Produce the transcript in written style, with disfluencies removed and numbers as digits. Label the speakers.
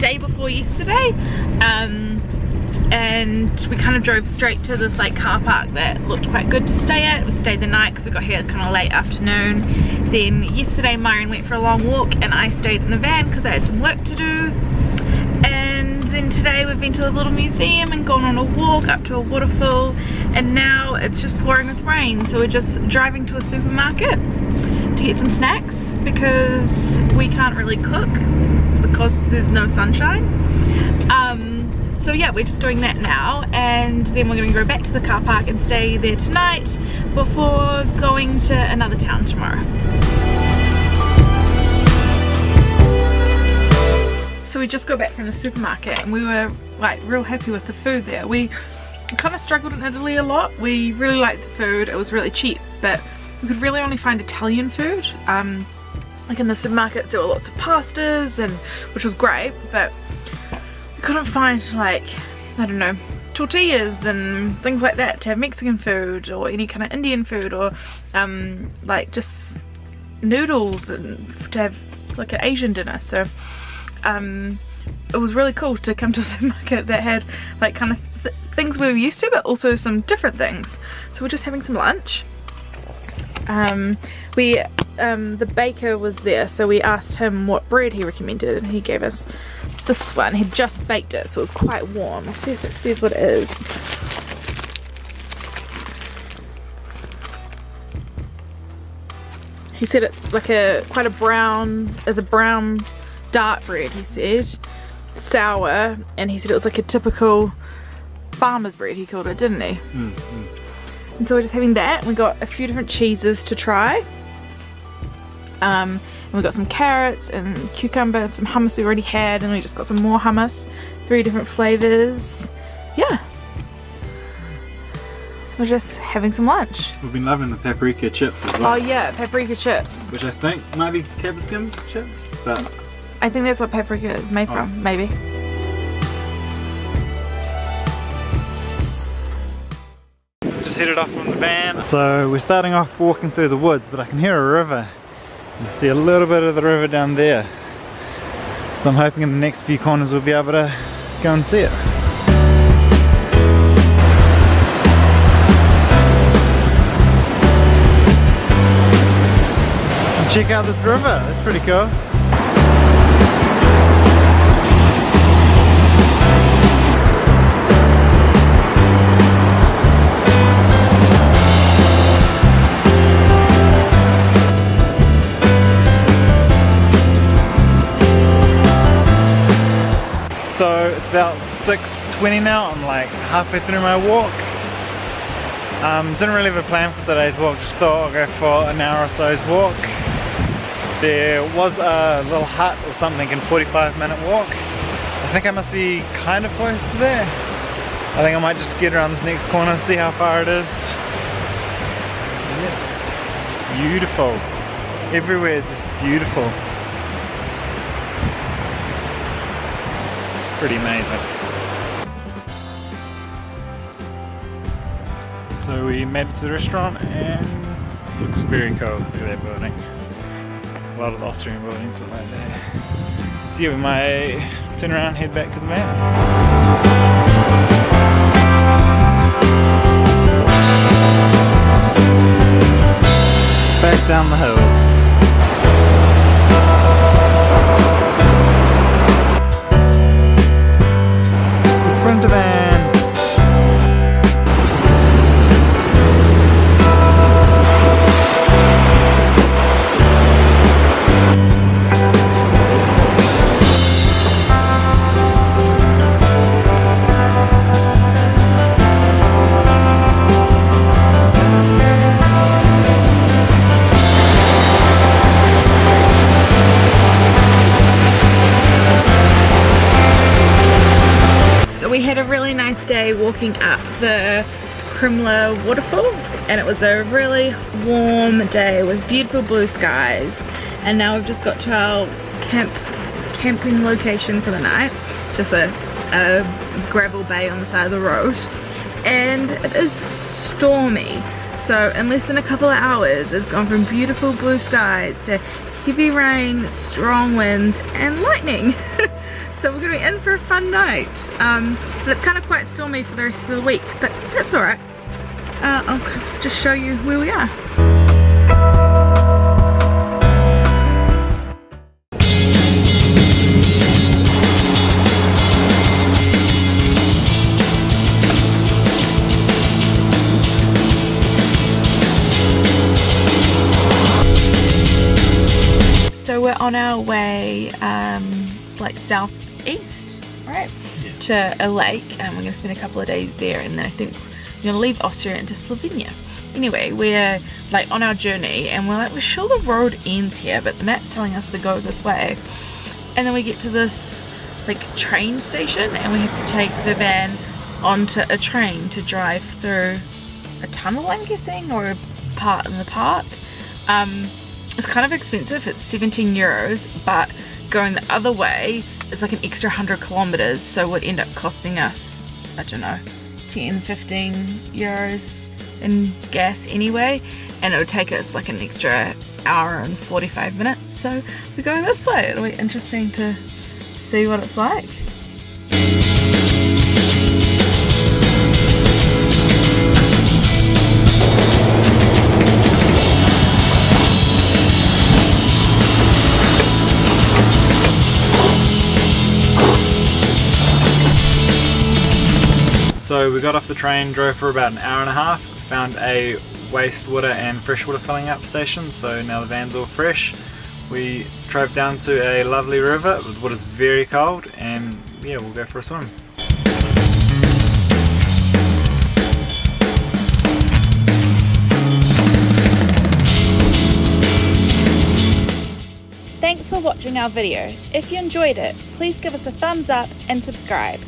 Speaker 1: day before yesterday, and we kind of drove straight to this like car park that looked quite good to stay at. We stayed the night because we got here kind of late afternoon. Then yesterday Myron went for a long walk and I stayed in the van because I had some work to do. And then today we've been to a little museum and gone on a walk up to a waterfall, and now it's just pouring with rain, so we're just driving to a supermarket to get some snacks because we can't really cook because there's no sunshine. So yeah, we're just doing that now, and then we're going to go back to the car park and stay there tonight before going to another town tomorrow. So we just got back from the supermarket and we were like real happy with the food there. We kind of struggled in Italy a lot. We really liked the food, it was really cheap, but we could really only find Italian food. Like in the supermarkets there were lots of pastas, and which was great, but we couldn't find, like, I don't know, tortillas and things like that to have Mexican food or any kind of Indian food, or like just noodles and to have like an Asian dinner. So it was really cool to come to a supermarket that had like kind of things we were used to, but also some different things. So we're just having some lunch. The baker was there, so we asked him what bread he recommended, and he gave us this one. He just baked it, so it was quite warm. I'll see if it says what it is. He said it's like quite a brown dark bread, he said, sour, and he said it was like a typical farmer's bread, he called it, didn't he? And so we're just having that. We got a few different cheeses to try, and we got some carrots and cucumber and some hummus we already had, and we just got some more hummus, 3 different flavors. Yeah, so we're just having some lunch. We've been loving the paprika chips as well. Oh yeah, paprika chips, which I think might be capsicum chips, but I think that's what paprika is made from, maybe. Just headed off from the van. So we're starting off walking through the woods, but I can hear a river and see a little bit of the river down there. So I'm hoping in the next few corners we'll be able to go and see it. And check out this river, that's pretty cool. So it's about 6:20 now, I'm like halfway through my walk. Didn't really have a plan for today's walk, just thought I'll go for an hour or so's walk. There was a little hut or something in 45-minute walk. I think I must be kind of close to there. I think I might just get around this next corner and see how far it is. Yeah. It's beautiful. Everywhere is just beautiful. Pretty amazing. So we made it to the restaurant and it looks very cool. Look at that building. A lot of the Austrian buildings look like that. So yeah, we might turn around and head back to the van. Back down the hills. Sprinter van. We had a really nice day walking up the Krimml waterfall, and it was a really warm day with beautiful blue skies. And now we've just got to our camping location for the night. It's just a gravel bay on the side of the road, and it is stormy. So in less than a couple of hours it's gone from beautiful blue skies to heavy rain, strong winds and lightning. so we're gonna be in for a fun night. But it's kind of quite stormy for the rest of the week, but that's alright. I'll just show you where we are. So we're on our way, it's like southeast, right? Yeah. To a lake, and we're going to spend a couple of days there, and then I think we're going to leave Austria into Slovenia. Anyway, we're like on our journey, and we're sure the road ends here, but the map's telling us to go this way. And then we get to this like train station, and we have to take the van onto a train to drive through a tunnel, I'm guessing, or a part in the park. It's kind of expensive, it's 17 euros, but going the other way is like an extra 100 kilometers, so it would end up costing us, I don't know, 10, 15 euros in gas anyway, and it would take us like an extra hour and 45 minutes, so we go this way. It'll be interesting to see what it's like.
Speaker 2: So we got off the train, drove for about an hour and a half, found a wastewater and freshwater filling up station, so now the van's all fresh. We drove down to a lovely river with what is very cold, and yeah, we'll go for a swim.
Speaker 3: Thanks for watching our video. If you enjoyed it, please give us a thumbs up and subscribe.